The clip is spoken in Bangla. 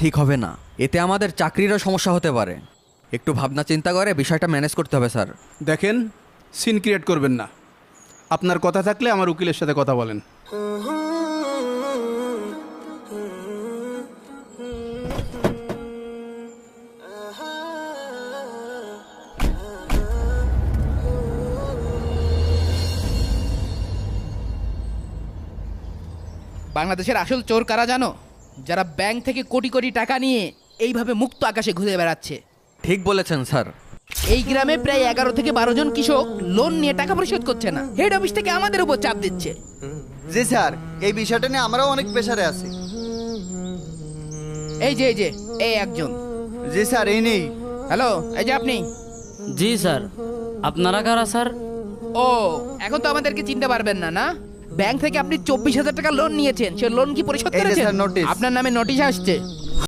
ঠিক হবে না, এতে আমাদের চাকরিরও সমস্যা হতে পারে। একটু ভাবনা চিন্তা করে বিষয়টা ম্যানেজ করতে হবে স্যার। দেখেন, সিন ক্রিয়েট করবেন না। আপনার কথা থাকলে আমার উকিলের সাথে কথা বলেন। বাংলাদেশের আসল চোর কারা জানো? যারা ব্যাংক থেকে কোটি কোটি টাকা নিয়ে এইভাবে মুক্ত আকাশে ঘুরে বেড়াচ্ছে। ঠিক বলেছেন স্যার। এই গ্রামে প্রায় 11 থেকে 12 জন কৃষক লোন নিয়ে টাকা পরিশোধ করছে না। হেড অফিস থেকে আমাদের উপর চাপ দিচ্ছে। জি স্যার, এই বিষয়টা নিয়ে আমরাও অনেক প্রেশারে আছি। এই যে এই একজন। জি স্যার, এই নেই। হ্যালো, এই যে আপনি। জি স্যার। আপনারা কারা স্যার? ও, এখন তো আমাদেরকে চিনতে পারবেন না, না? ব্যাংক থেকে আপনি 24,000 টাকা লোন নিয়েছেন, সে লোন কি পরিশোধ এই যে করেছেন? Sir, notice. আপনার নামে নোটিশ আসছে।